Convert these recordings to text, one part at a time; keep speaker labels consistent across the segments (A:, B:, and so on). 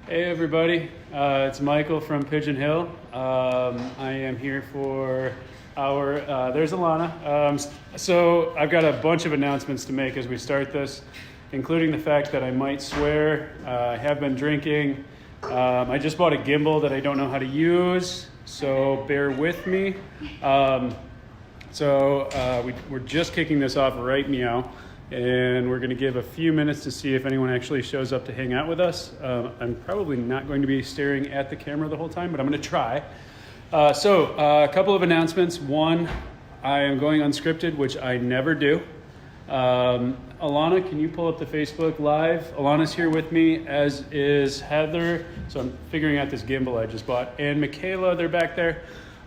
A: Hey everybody, it's Michael from Pigeon Hill. I am here for our, there's Alana. So I've got a bunch of announcements to make as we start this, including the fact that I might swear. I have been drinking. I just bought a gimbal that I don't know how to use, so bear with me. We're just kicking this off right now. And we're going to give a few minutes to see if anyone actually shows up to hang out with us. I'm probably not going to be staring at the camera the whole time, but I'm going to try. A couple of announcements. One, I am going unscripted, which I never do. Alana, can you pull up the Facebook Live? Alana's here with me, as is Heather. So I'm figuring out this gimbal I just bought. And Michaela, they're back there.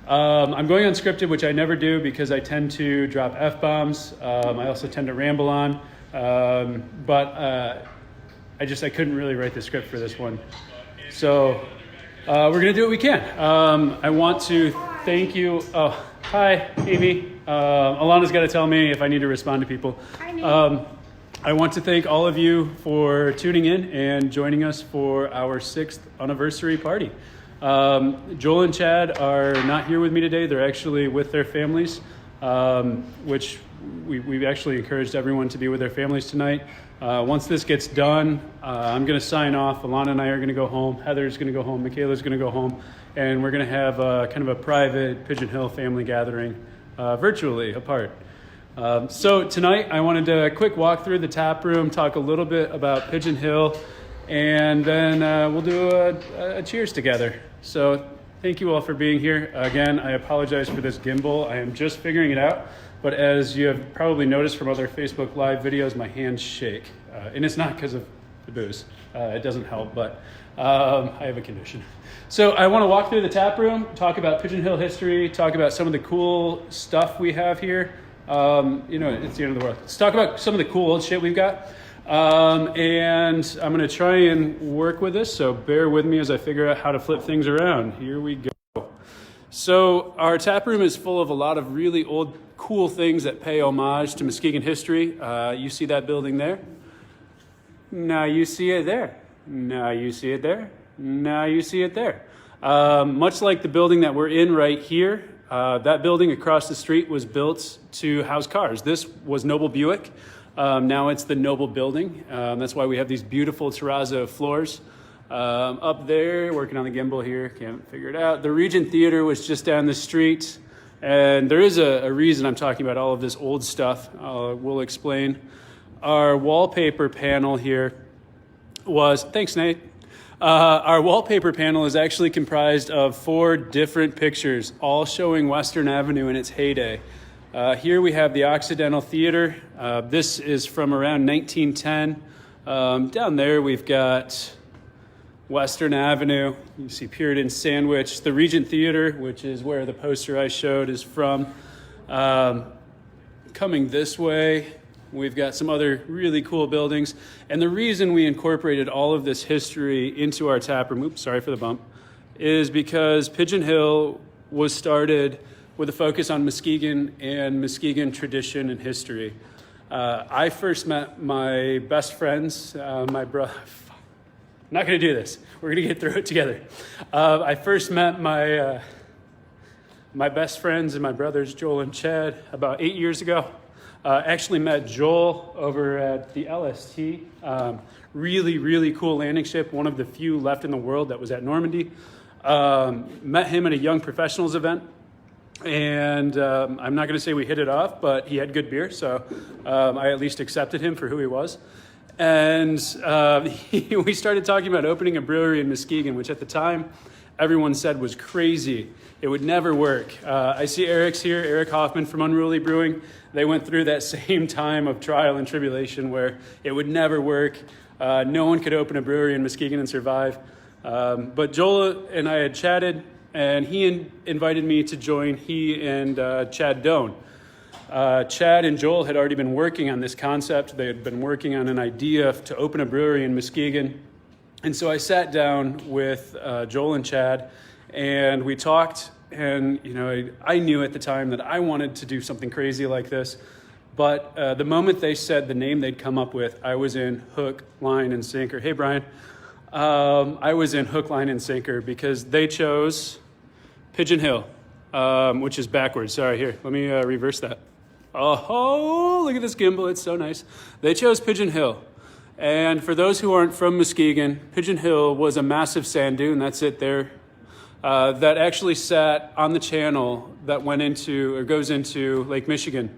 A: I'm going unscripted, which I never do because I tend to drop F-bombs. I also tend to ramble on. I couldn't really write the script for this one. So we're going to do what we can. I want to thank you. Oh, hi, Amy. Alana's got to tell me if I need to respond to people. I want to thank all of you for tuning in and joining us for our 6th anniversary party. Joel and Chad are not here with me today. They're actually with their families, which we've actually encouraged everyone to be with their families tonight. Once this gets done, I'm going to sign off. Alana and I are going to go home. Heather's going to go home. Michaela's going to go home. And we're going to have kind of a private Pigeon Hill family gathering virtually apart. So tonight I wanted to quick walk through the Taproom, talk a little bit about Pigeon Hill, and then we'll do a cheers together. So thank you all for being here. Again, I apologize for this gimbal. I am just figuring it out. But as you have probably noticed from other Facebook Live videos, my hands shake. And it's not because of the booze. It doesn't help, but I have a condition. So I want to walk through the Taproom, talk about Pigeon Hill history, talk about some of the cool stuff we have here. It's the end of the world. Let's talk about some of the cool old shit we've got. And I'm going to try and work with this, so bear with me as I figure out how to flip things around. Here we go. So our Taproom is full of a lot of really old, cool things that pay homage to Muskegon history. You see that building there? Now you see it there. Now you see it there. Now you see it there. Much like the building that we're in right here, that building across the street was built to house cars. This was Noble Buick. Now it's the Noble Building. That's why we have these beautiful terrazzo floors. Up there, working on the gimbal here, can't figure it out. The Regent Theater was just down the street. And there is a reason I'm talking about all of this old stuff. We'll explain. Our wallpaper panel here thanks Nate. Our wallpaper panel is actually comprised of 4 different pictures, all showing Western Avenue in its heyday. Here we have the Occidental Theater. This is from around 1910. Down there we've got Western Avenue. You see Puritan Sandwich. The Regent Theater, which is where the poster I showed is from. Coming this way, we've got some other really cool buildings. And the reason we incorporated all of this history into our taproom, sorry for the bump, is because Pigeon Hill was started with a focus on Muskegon and Muskegon tradition and history. I first met my best friends, my brother. I'm not going to do this. We're going to get through it together. I first met my best friends and my brothers, Joel and Chad, about 8 years ago. Actually met Joel over at the LST. Really, really cool landing ship, one of the few left in the world that was at Normandy. Met him at a young professionals event. And I'm not going to say we hit it off, but he had good beer, so I at least accepted him for who he was. And we started talking about opening a brewery in Muskegon, which at the time everyone said was crazy. It would never work. I see Eric's here, Eric Hoffman from Unruly Brewing. They went through that same time of trial and tribulation where it would never work. No one could open a brewery in Muskegon and survive. But Joel and I had chatted, and he invited me to join he and Chad Doan. Chad and Joel had already been working on this concept. They had been working on an idea to open a brewery in Muskegon. And so I sat down with Joel and Chad, and we talked. And, I knew at the time that I wanted to do something crazy like this. But the moment they said the name they'd come up with, I was in hook, line, and sinker. Hey, Brian. I was in hook, line, and sinker because they chose Pigeon Hill, which is backwards. Sorry, here, let me reverse that. Oh, look at this gimbal. It's so nice. They chose Pigeon Hill. And for those who aren't from Muskegon, Pigeon Hill was a massive sand dune. That's it there. That actually sat on the channel that went into or goes into Lake Michigan.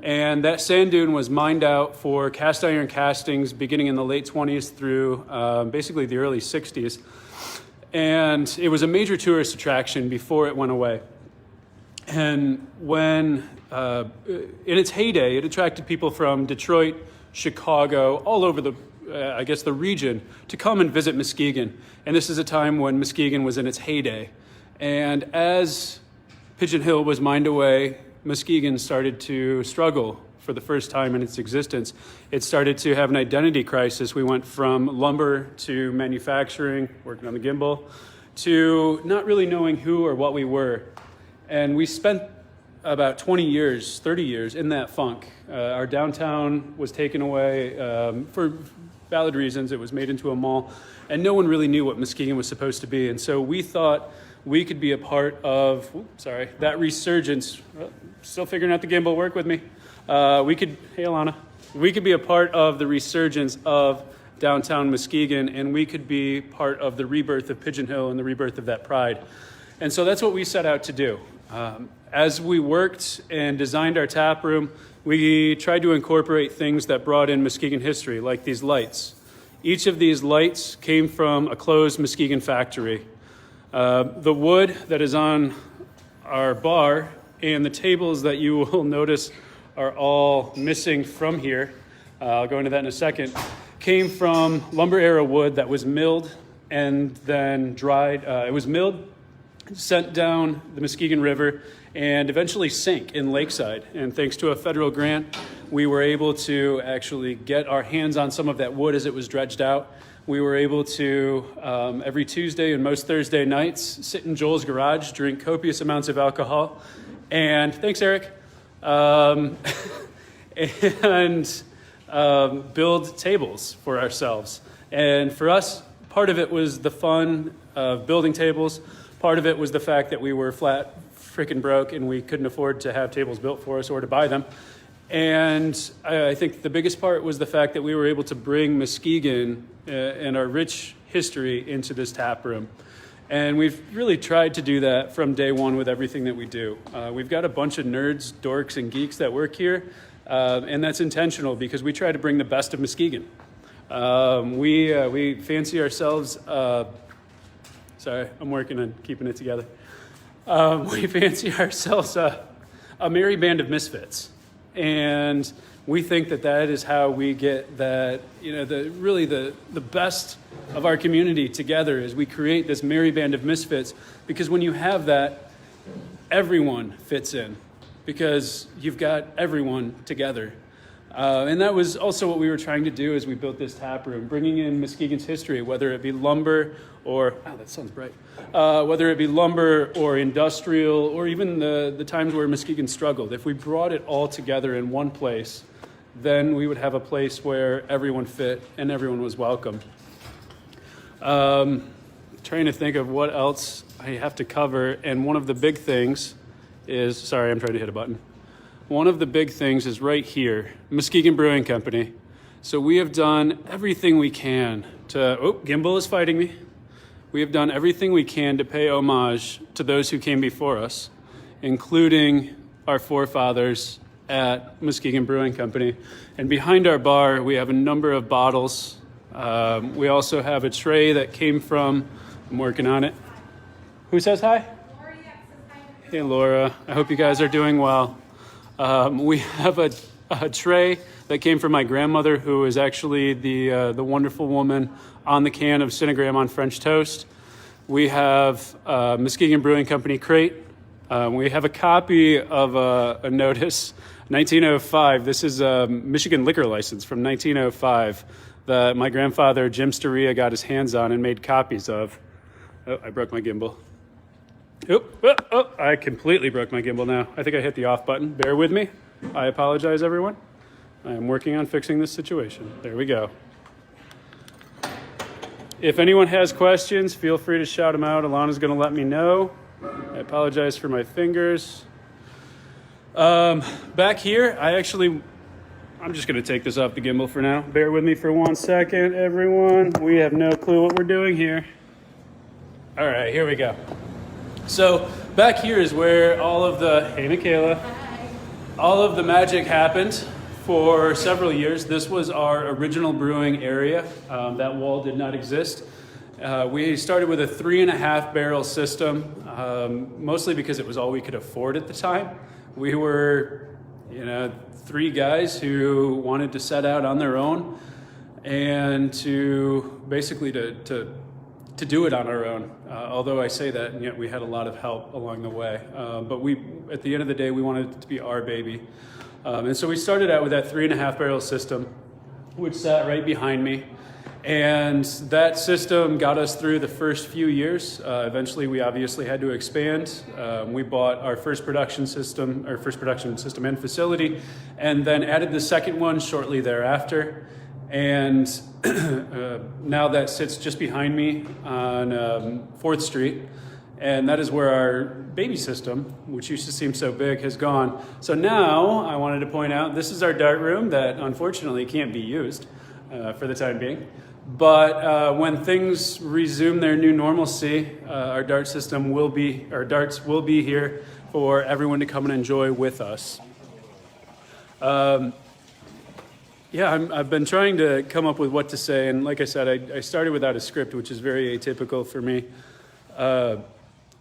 A: And that sand dune was mined out for cast iron castings beginning in the late 20s through basically the early 60s. And it was a major tourist attraction before it went away. And when, in its heyday, it attracted people from Detroit, Chicago, all over the region to come and visit Muskegon. And this is a time when Muskegon was in its heyday. And as Pigeon Hill was mined away, Muskegon started to struggle for the first time in its existence. It started to have an identity crisis. We went from lumber to manufacturing, working on the gimbal, to not really knowing who or what we were. And we spent about 20 years, 30 years in that funk. Our downtown was taken away for valid reasons. It was made into a mall, and no one really knew what Muskegon was supposed to be. And so we thought we could be a part of, that resurgence. Still figuring out the gimbal, work with me. Hey Alana, we could be a part of the resurgence of downtown Muskegon, and we could be part of the rebirth of Pigeon Hill and the rebirth of that pride. And so that's what we set out to do. As we worked and designed our tap room, we tried to incorporate things that brought in Muskegon history, like these lights. Each of these lights came from a closed Muskegon factory. The wood that is on our bar and the tables that you will notice are all missing from here, I'll go into that in a second, came from lumber era wood that was milled and then dried. It was milled, sent down the Muskegon River, and eventually sank in Lakeside. And thanks to a federal grant, we were able to actually get our hands on some of that wood as it was dredged out. We were able to, every Tuesday and most Thursday nights, sit in Joel's garage, drink copious amounts of alcohol, and thanks, Eric, and build tables for ourselves. And for us, part of it was the fun of building tables. Part of it was the fact that we were flat freaking broke and we couldn't afford to have tables built for us or to buy them. And I think the biggest part was the fact that we were able to bring Muskegon and our rich history into this tap room. And we've really tried to do that from day one with everything that we do. We've got a bunch of nerds, dorks, and geeks that work here, and that's intentional because we try to bring the best of Muskegon. We fancy ourselves, sorry, I'm working on keeping it together. We fancy ourselves a merry band of misfits. And we think that that is how we get that, the best of our community together is we create this merry band of misfits, because when you have that, everyone fits in because you've got everyone together. And that was also what we were trying to do as we built this tap room, bringing in Muskegon's history, whether it be lumber or, wow, that sounds bright, whether it be lumber or industrial or even the times where Muskegon struggled. If we brought it all together in one place, then we would have a place where everyone fit and everyone was welcome. Trying to think of what else I have to cover, and one of the big things is, sorry, I'm trying to hit a button. One of the big things is right here, Muskegon Brewing Company. So we have done everything we can to, gimbal is fighting me. We have done everything we can to pay homage to those who came before us, including our forefathers at Muskegon Brewing Company. And behind our bar, we have a number of bottles. We also have a tray that came from, I'm working on it. Who says hi? Laura, yeah, says hi. Hey, Laura. I hope you guys are doing well. We have a tray that came from my grandmother, who is actually the wonderful woman on the can of Cinegram on French toast. We have Muskegon Brewing Company crate. We have a copy of a notice, 1905. This is a Michigan liquor license from 1905 that my grandfather, Jim Storia, got his hands on and made copies of. Oh, I broke my gimbal. I completely broke my gimbal now. I think I hit the off button. Bear with me. I apologize, everyone. I am working on fixing this situation. There we go. If anyone has questions, feel free to shout them out. Alana's going to let me know. I apologize for my fingers. Back here, I'm just going to take this off the gimbal for now. Bear with me for 1 second, everyone. We have no clue what we're doing here. All right, here we go. So back here is where hey Michaela, all of the magic happened. For several years, this was our original brewing area. That wall did not exist. We started with a 3.5 barrel system, mostly because it was all we could afford at the time. We were, 3 guys who wanted to set out on their own and to basically to do it on our own. Although I say that, and yet we had a lot of help along the way. But at the end of the day, we wanted it to be our baby. And so we started out with that 3.5 barrel system, which sat right behind me. And that system got us through the first few years. Eventually, we obviously had to expand. We bought our first production system and facility, and then added the second one shortly thereafter. And now that sits just behind me on 4th Street. And that is where our baby system, which used to seem so big, has gone. So now I wanted to point out, this is our dart room that unfortunately can't be used for the time being. But when things resume their new normalcy, our darts will be here for everyone to come and enjoy with us. I've been trying to come up with what to say, and like I said, I started without a script, which is very atypical for me.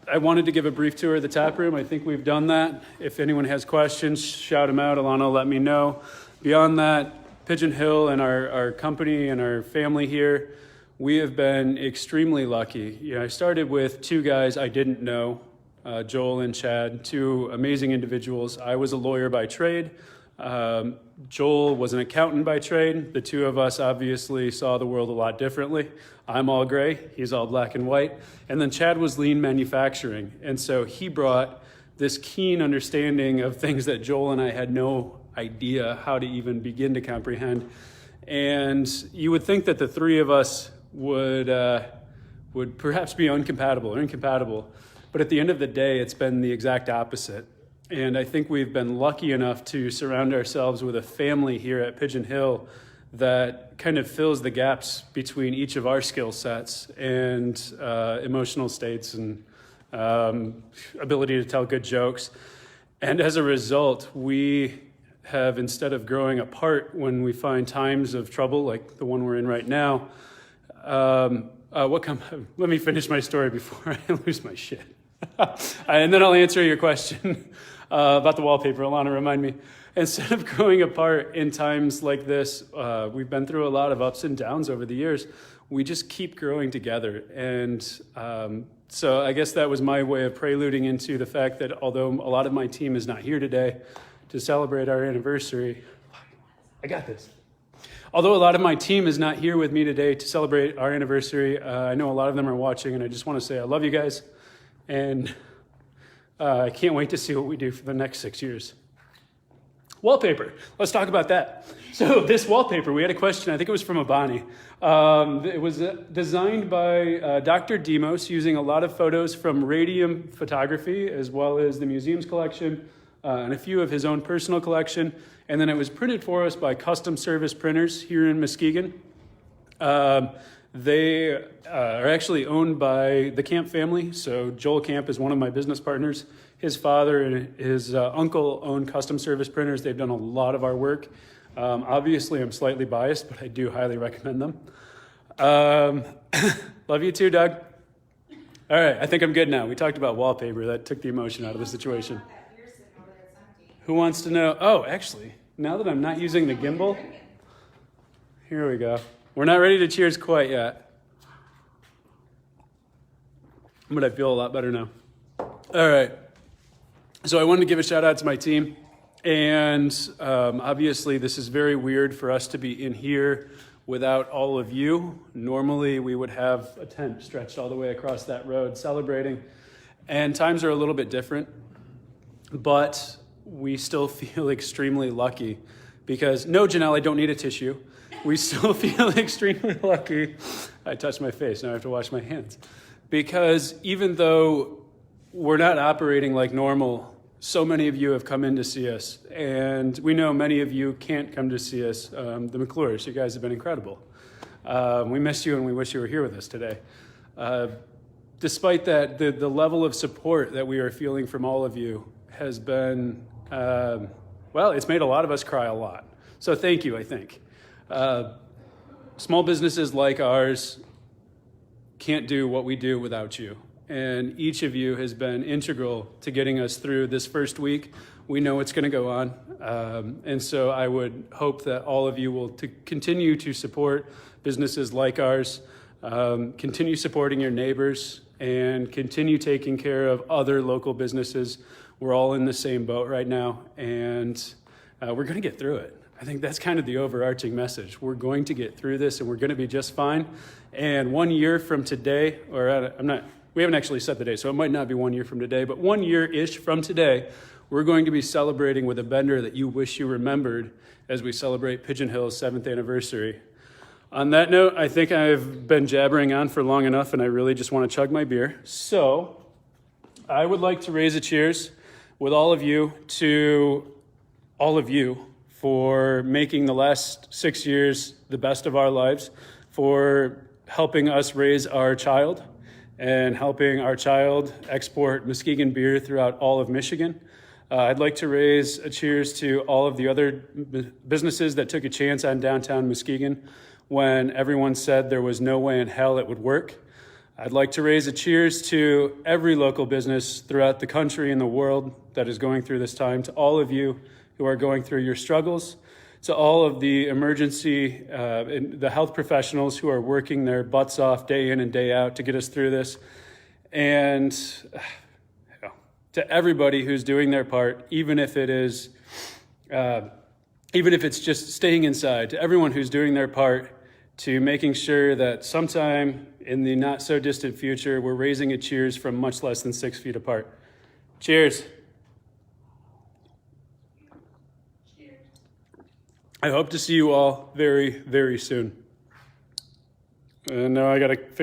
A: I wanted to give a brief tour of the Taproom. I think we've done that. If anyone has questions, shout them out. Alana will let me know. Beyond that, Pigeon Hill and our company and our family here, we have been extremely lucky. I started with 2 guys I didn't know, Joel and Chad, 2 amazing individuals. I was a lawyer by trade. Joel was an accountant by trade. The 2 of us obviously saw the world a lot differently. I'm all gray, he's all black and white. And then Chad was lean manufacturing. And so he brought this keen understanding of things that Joel and I had no idea how to even begin to comprehend. And you would think that the 3 of us would perhaps be incompatible. But at the end of the day, it's been the exact opposite. And I think we've been lucky enough to surround ourselves with a family here at Pigeon Hill that kind of fills the gaps between each of our skill sets and emotional states and ability to tell good jokes. And as a result, we have, instead of growing apart when we find times of trouble like the one we're in right now, let me finish my story before I lose my shit. And then I'll answer your question about the wallpaper. Alana, remind me. Instead of growing apart in times like this, we've been through a lot of ups and downs over the years. We just keep growing together. And so I guess that was my way of preluding into the fact that although a lot of my team is not here today to celebrate our anniversary, I got this. Although a lot of my team is not here with me today to celebrate our anniversary, I know a lot of them are watching, and I just want to say I love you guys. And I can't wait to see what we do for the next 6 years. Wallpaper. Let's talk about that. So this wallpaper, we had a question. I think it was from Abani. It was designed by Dr. Demos using a lot of photos from Radium Photography as well as the museum's collection and a few of his own personal collection. And then it was printed for us by Custom Service Printers here in Muskegon. They are actually owned by the Camp family. So Joel Camp is one of my business partners. His father and his uncle own Custom Service Printers. They've done a lot of our work. Obviously, I'm slightly biased, but I do highly recommend them. Love you too, Doug. All right, I think I'm good now. We talked about wallpaper. That took the emotion out of the situation. Who wants to know? Oh, actually, now that I'm not using the gimbal, here we go. We're not ready to cheers quite yet, but I feel a lot better now. All right. So I wanted to give a shout out to my team. And obviously, this is very weird for us to be in here without all of you. Normally, we would have a tent stretched all the way across that road celebrating. And times are a little bit different, but we still feel extremely lucky because no, Janelle, I don't need a tissue. We still feel extremely lucky. I touched my face, now I have to wash my hands. Because even though we're not operating like normal, so many of you have come in to see us. And we know many of you can't come to see us. The McClures, you guys have been incredible. We missed you and we wish you were here with us today. Despite that, the level of support that we are feeling from all of you has been, well, it's made a lot of us cry a lot. So thank you, I think. Small businesses like ours can't do what we do without you. And each of you has been integral to getting us through this first week. We know it's going to go on. And so I would hope that all of you will continue to support businesses like ours, continue supporting your neighbors, and continue taking care of other local businesses. We're all in the same boat right now, and we're going to get through it. I think that's kind of the overarching message. We're going to get through this, and we're going to be just fine. And 1 year from today, we haven't actually set the day, so it might not be 1 year from today, but 1 year-ish from today, we're going to be celebrating with a vendor that you wish you remembered as we celebrate Pigeon Hill's 7th anniversary. On that note, I think I've been jabbering on for long enough, and I really just want to chug my beer. So I would like to raise a cheers with all of you to all of you for making the last 6 years the best of our lives, for helping us raise our child, and helping our child export Muskegon beer throughout all of Michigan. I'd like to raise a cheers to all of the other businesses that took a chance on downtown Muskegon when everyone said there was no way in hell it would work. I'd like to raise a cheers to every local business throughout the country and the world that is going through this time, to all of you who are going through your struggles, to all of the emergency, and the health professionals who are working their butts off day in and day out to get us through this, and to everybody who's doing their part, even if it's just staying inside, to everyone who's doing their part to making sure that sometime in the not so distant future, we're raising a cheers from much less than 6 feet apart. Cheers. I hope to see you all very, very soon. And now I got to